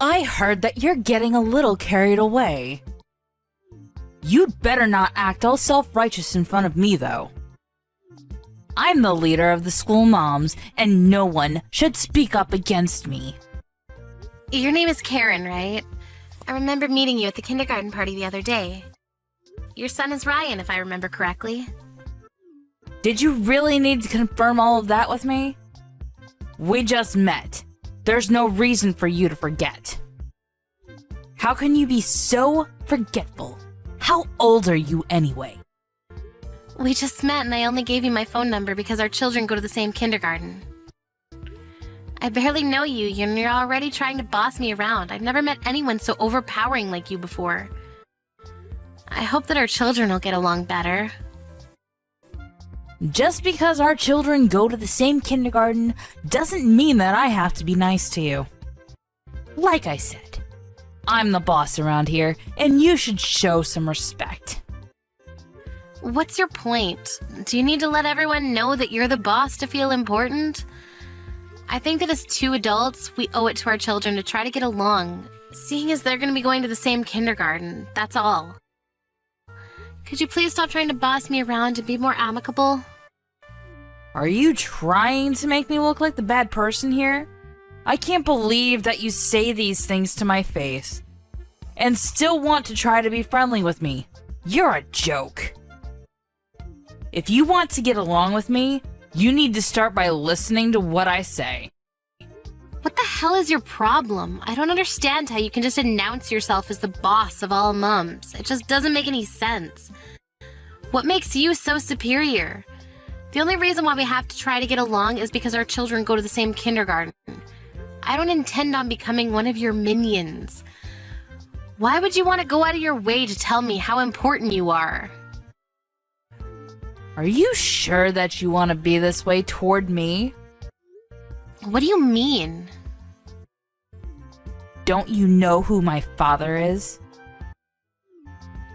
I heard that you're getting a little carried away. You'd better not act all self-righteous in front of me, though. I'm the leader of the school moms, and no one should speak up against me. Your name is Karen, right? I remember meeting you at the kindergarten party the other day. Your son is Ryan, if I remember correctly. Did you really need to confirm all of that with me? We just met. There's no reason for you to forget. How can you be so forgetful? How old are you anyway? We just met and I only gave you my phone number because our children go to the same kindergarten. I barely know you and you're already trying to boss me around. I've never met anyone so overpowering like you before. I hope that our children will get along better. Just because our children go to the same kindergarten doesn't mean that I have to be nice to you. Like I said, I'm the boss around here, and you should show some respect. What's your point? Do you need to let everyone know that you're the boss to feel important? I think that as two adults, we owe it to our children to try to get along, seeing as they're going to be going to the same kindergarten, that's all. Could you please stop trying to boss me around and be more amicable? Are you trying to make me look like the bad person here? I can't believe that you say these things to my face and still want to try to be friendly with me. You're a joke. If you want to get along with me, you need to start by listening to what I say. What the hell is your problem? I don't understand how you can just announce yourself as the boss of all mums. It just doesn't make any sense. What makes you so superior? The only reason why we have to try to get along is because our children go to the same kindergarten. I don't intend on becoming one of your minions. Why would you want to go out of your way to tell me how important you are? Are you sure that you want to be this way toward me? What do you mean? Don't you know who my father is?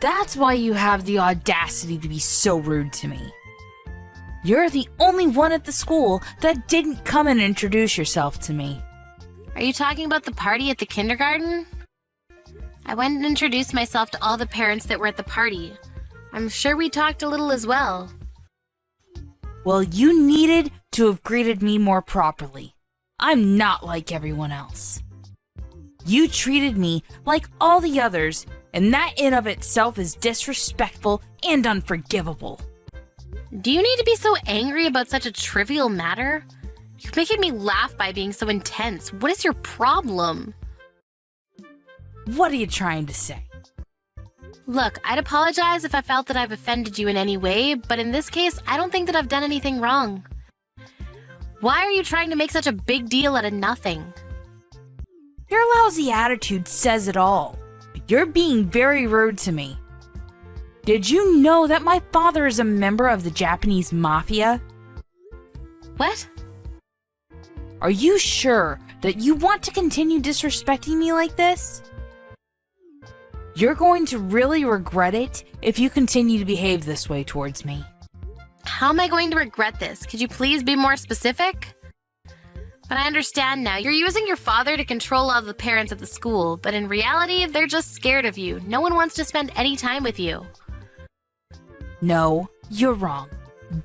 That's why you have the audacity to be so rude to me. You're the only one at the school that didn't come and introduce yourself to me. Are you talking about the party at the kindergarten? I went and introduced myself to all the parents that were at the party. I'm sure we talked a little as well. Well, you needed to have greeted me more properly. I'm not like everyone else. You treated me like all the others, and that in of itself is disrespectful and unforgivable. Do you need to be so angry about such a trivial matter? You're making me laugh by being so intense. What is your problem? What are you trying to say? Look, I'd apologize if I felt that I've offended you in any way, but in this case, I don't think that I've done anything wrong. Why are you trying to make such a big deal out of nothing? Your lousy attitude says it all. You're being very rude to me. Did you know that my father is a member of the Japanese mafia? What? Are you sure that you want to continue disrespecting me like this? You're going to really regret it if you continue to behave this way towards me. How am I going to regret this? Could you please be more specific? But I understand now. You're using your father to control all the parents at the school, but in reality, they're just scared of you. No one wants to spend any time with you. No, you're wrong.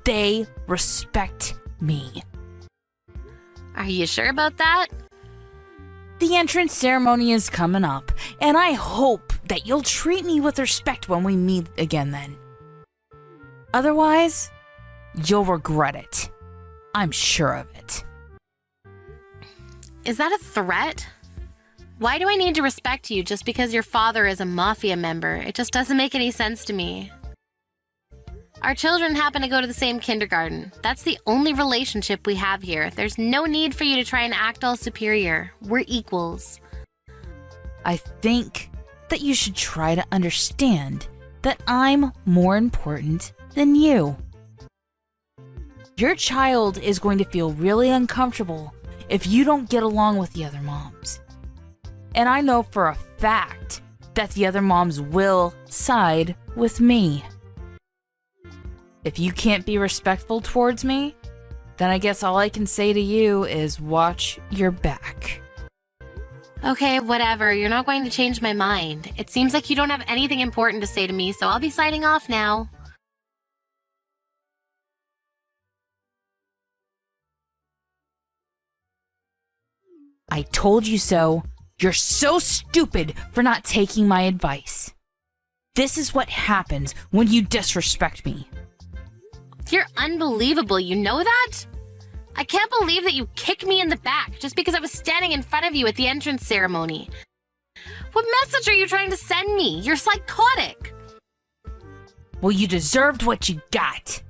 They respect me. Are you sure about that? The entrance ceremony is coming up, and I hope that you'll treat me with respect when we meet again then. Otherwise, you'll regret it. I'm sure of it. Is that a threat? Why do I need to respect you just because your father is a mafia member? It just doesn't make any sense to me. Our children happen to go to the same kindergarten. That's the only relationship we have here. There's no need for you to try and act all superior. We're equals. I think that you should try to understand that I'm more important than you. Your child is going to feel really uncomfortable if you don't get along with the other moms. And I know for a fact that the other moms will side with me. If you can't be respectful towards me, then I guess all I can say to you is watch your back. Okay, whatever. You're not going to change my mind. It seems like you don't have anything important to say to me, so I'll be signing off now. I told you so. You're so stupid for not taking my advice. This is what happens when you disrespect me. You're unbelievable, you know that? I can't believe that you kicked me in the back just because I was standing in front of you at the entrance ceremony. What message are you trying to send me? You're psychotic. Well, you deserved what you got.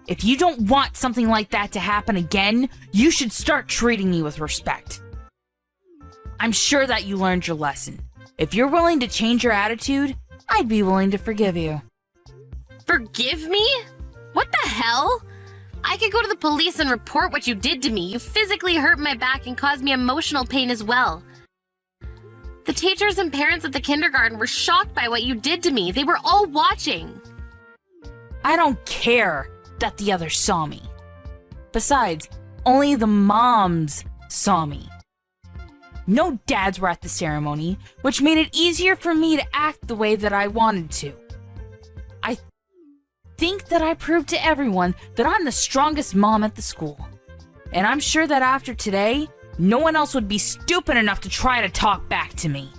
If you don't want something like that to happen again, you should start treating me with respect. I'm sure that you learned your lesson. If you're willing to change your attitude, I'd be willing to forgive you. Forgive me? What the hell? I could go to the police and report what you did to me. You physically hurt my back and caused me emotional pain as well. The teachers and parents at the kindergarten were shocked by what you did to me. They were all watching. I don't care that the others saw me. Besides, only the moms saw me. No dads were at the ceremony, which made it easier for me to act the way that I wanted to. I think that I proved to everyone that I'm the strongest mom at the school. And I'm sure that after today, no one else would be stupid enough to try to talk back to me.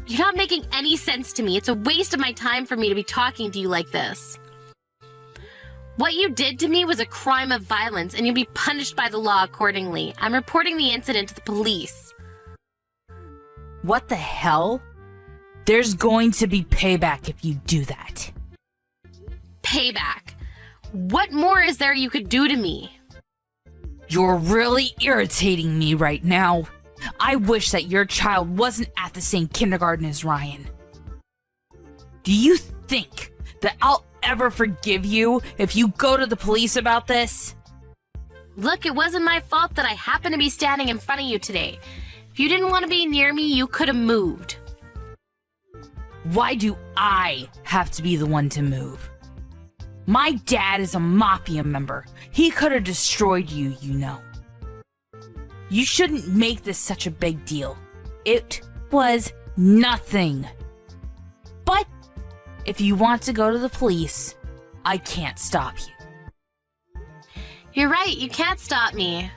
You're not making any sense to me. It's a waste of my time for me to be talking to you like this. What you did to me was a crime of violence, and you'll be punished by the law accordingly. I'm reporting the incident to the police. What the hell? There's going to be payback if you do that. Payback? What more is there you could do to me? You're really irritating me right now. I wish that your child wasn't at the same kindergarten as Ryan. Do you think that I'll ever forgive you if you go to the police about this? Look, it wasn't my fault that I happened to be standing in front of you today. If you didn't want to be near me, you could have moved. Why do I have to be the one to move? My dad is a mafia member. He could have destroyed you, you know. You shouldn't make this such a big deal. It was nothing. But if you want to go to the police, I can't stop you. You're right, you can't stop me.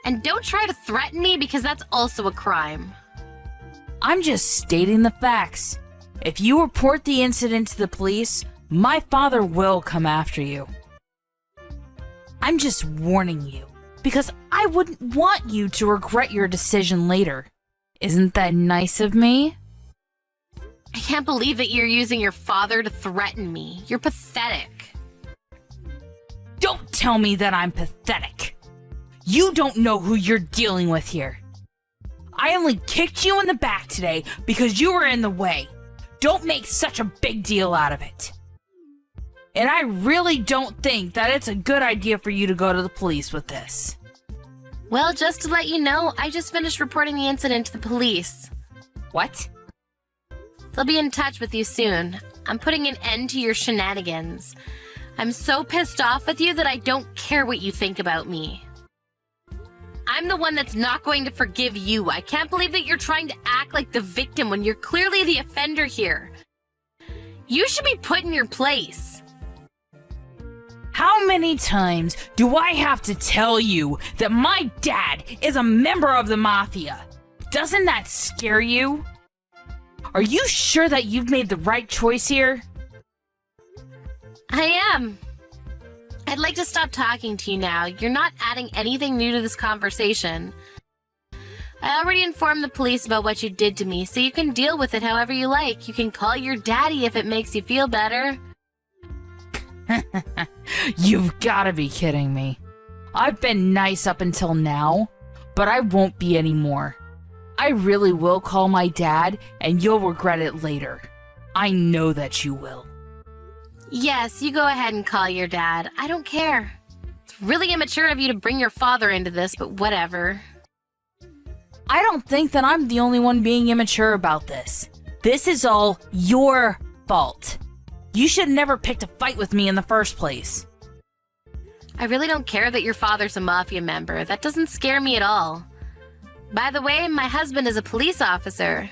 And don't try to threaten me because that's also a crime. I'm just stating the facts. If you report the incident to the police, my father will come after you. I'm just warning you, because I wouldn't want you to regret your decision later. Isn't that nice of me? I can't believe that you're using your father to threaten me. You're pathetic. Don't tell me that I'm pathetic. You don't know who you're dealing with here. I only kicked you in the back today because you were in the way. Don't make such a big deal out of it. And I really don't think that it's a good idea for you to go to the police with this. Well, just to let you know, I just finished reporting the incident to the police. What? They'll be in touch with you soon. I'm putting an end to your shenanigans. I'm so pissed off with you that I don't care what you think about me. I'm the one that's not going to forgive you. I can't believe that you're trying to act like the victim when you're clearly the offender here. You should be put in your place. How many times do I have to tell you that my dad is a member of the mafia? Doesn't that scare you? Are you sure that you've made the right choice here? I am. I'd like to stop talking to you now. You're not adding anything new to this conversation. I already informed the police about what you did to me, so you can deal with it however you like. You can call your daddy if it makes you feel better. You've gotta be kidding me. I've been nice up until now, but I won't be anymore. I really will call my dad, and you'll regret it later. I know that you will. Yes, you go ahead and call your dad. I don't care. It's really immature of you to bring your father into this, but whatever. I don't think that I'm the only one being immature about this. This is all your fault. You should have never picked a fight with me in the first place. I really don't care that your father's a mafia member. That doesn't scare me at all. By the way, my husband is a police officer.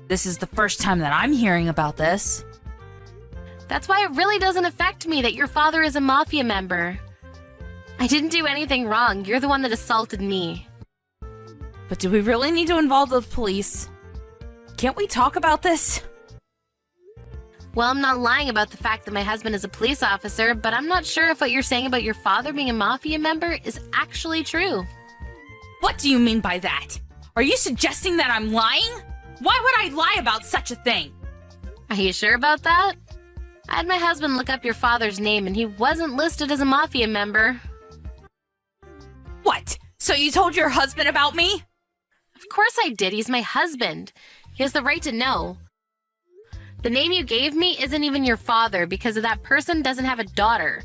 This is the first time that I'm hearing about this. That's why it really doesn't affect me that your father is a mafia member. I didn't do anything wrong. You're the one that assaulted me. But do we really need to involve the police? Can't we talk about this? Well, I'm not lying about the fact that my husband is a police officer, but I'm not sure if what you're saying about your father being a mafia member is actually true. What do you mean by that? Are you suggesting that I'm lying? Why would I lie about such a thing? Are you sure about that? I had my husband look up your father's name and he wasn't listed as a mafia member. What? So you told your husband about me? Of course I did. He's my husband. He has the right to know. The name you gave me isn't even your father because that person doesn't have a daughter.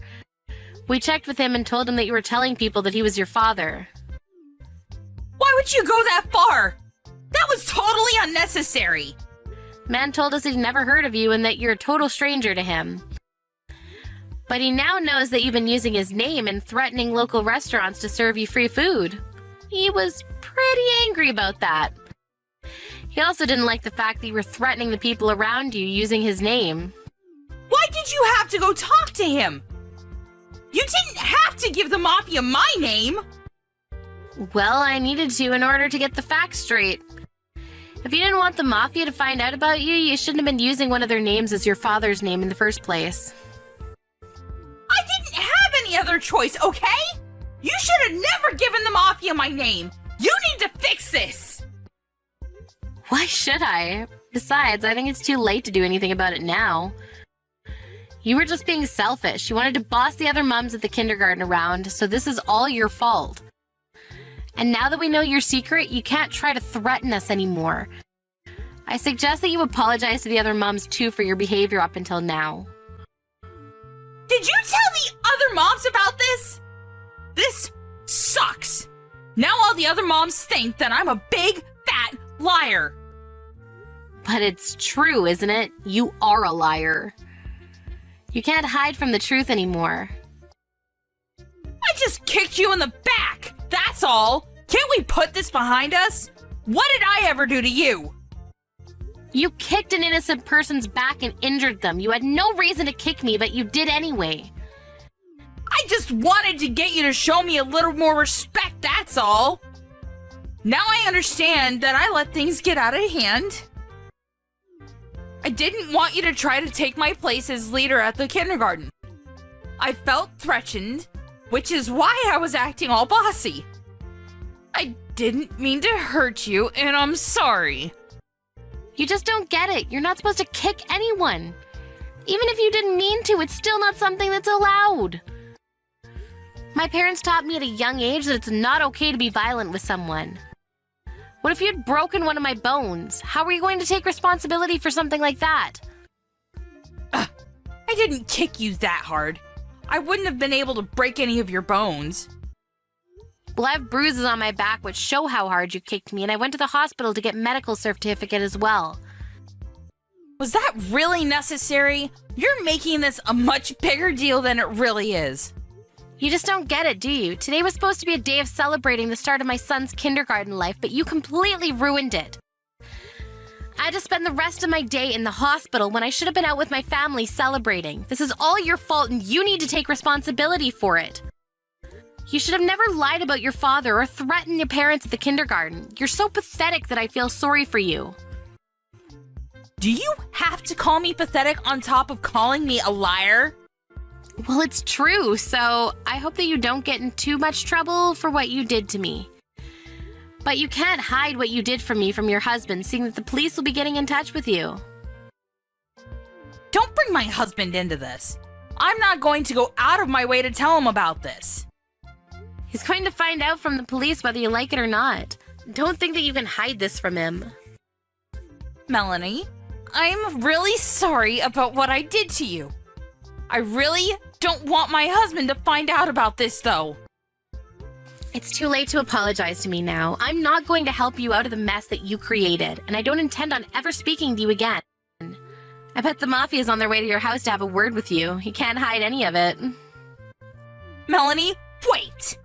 We checked with him and told him that you were telling people that he was your father. Why would you go that far? That was totally unnecessary. Man told us he'd never heard of you and that you're a total stranger to him. But he now knows that you've been using his name and threatening local restaurants to serve you free food. He was pretty angry about that. He also didn't like the fact that you were threatening the people around you using his name. Why did you have to go talk to him? You didn't have to give the mafia my name. Well, I needed to in order to get the facts straight. If you didn't want the mafia to find out about you, you shouldn't have been using one of their names as your father's name in the first place. I didn't have any other choice, okay? You should have never given the mafia my name. You need to fix this. Why should I? Besides, I think it's too late to do anything about it now. You were just being selfish. You wanted to boss the other moms at the kindergarten around, so this is all your fault. And now that we know your secret, you can't try to threaten us anymore. I suggest that you apologize to the other moms too for your behavior up until now. Did you tell the other moms about this? This sucks. Now all the other moms think that I'm a big, fat liar. But it's true, isn't it? You are a liar. You can't hide from the truth anymore. I just kicked you in the back. That's all. Can't we put this behind us? What did I ever do to you? You kicked an innocent person's back and injured them. You had no reason to kick me, but you did anyway. I just wanted to get you to show me a little more respect, that's all. Now I understand that I let things get out of hand. I didn't want you to try to take my place as leader at the kindergarten. I felt threatened, which is why I was acting all bossy. I didn't mean to hurt you, and I'm sorry. You just don't get it. You're not supposed to kick anyone. Even if you didn't mean to, it's still not something that's allowed. My parents taught me at a young age that it's not okay to be violent with someone. What if you'd broken one of my bones? How were you going to take responsibility for something like that? I didn't kick you that hard. I wouldn't have been able to break any of your bones. Well, I have bruises on my back which show how hard you kicked me, and I went to the hospital to get medical certificate as well. Was that really necessary? You're making this a much bigger deal than it really is. You just don't get it, do you? Today was supposed to be a day of celebrating the start of my son's kindergarten life, but you completely ruined it. I had to spend the rest of my day in the hospital when I should have been out with my family celebrating. This is all your fault and you need to take responsibility for it. You should have never lied about your father or threatened your parents at the kindergarten. You're so pathetic that I feel sorry for you. Do you have to call me pathetic on top of calling me a liar? Well, it's true, so I hope that you don't get in too much trouble for what you did to me. But you can't hide what you did for me from your husband, seeing that the police will be getting in touch with you. Don't bring my husband into this. I'm not going to go out of my way to tell him about this. He's going to find out from the police whether you like it or not. Don't think that you can hide this from him. Melanie, I'm really sorry about what I did to you. I really don't want my husband to find out about this, though. It's too late to apologize to me now. I'm not going to help you out of the mess that you created, and I don't intend on ever speaking to you again. I bet the mafia's on their way to your house to have a word with you. You can't hide any of it. Melanie, wait!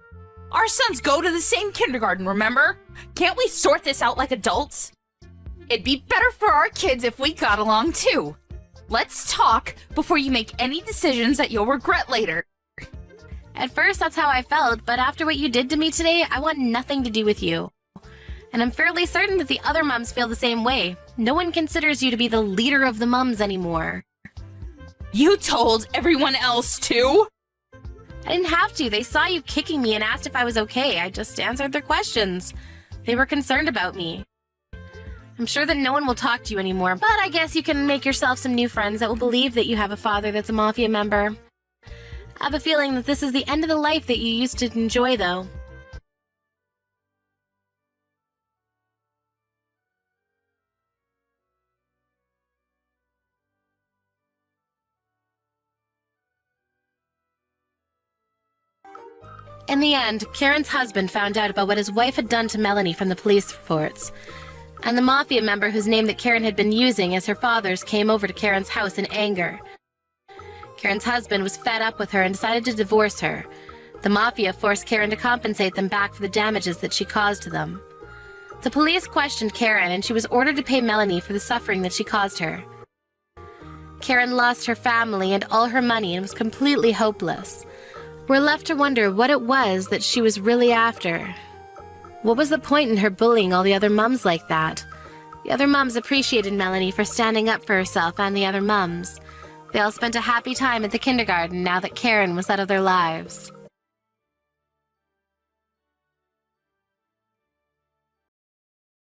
Our sons go to the same kindergarten, remember? Can't we sort this out like adults? It'd be better for our kids if we got along too. Let's talk before you make any decisions that you'll regret later. At first, that's how I felt, but after what you did to me today, I want nothing to do with you. And I'm fairly certain that the other mums feel the same way. No one considers you to be the leader of the mums anymore. You told everyone else too? I didn't have to. They saw you kicking me and asked if I was okay. I just answered their questions. They were concerned about me. I'm sure that no one will talk to you anymore, but I guess you can make yourself some new friends that will believe that you have a father that's a mafia member. I have a feeling that this is the end of the life that you used to enjoy, though. In the end, Karen's husband found out about what his wife had done to Melanie from the police reports. And the mafia member whose name that Karen had been using as her father's came over to Karen's house in anger. Karen's husband was fed up with her and decided to divorce her. The mafia forced Karen to compensate them back for the damages that she caused to them. The police questioned Karen and she was ordered to pay Melanie for the suffering that she caused her. Karen lost her family and all her money and was completely hopeless. We're left to wonder what it was that she was really after. What was the point in her bullying all the other mums like that? The other mums appreciated Melanie for standing up for herself and the other mums. They all spent a happy time at the kindergarten now that Karen was out of their lives.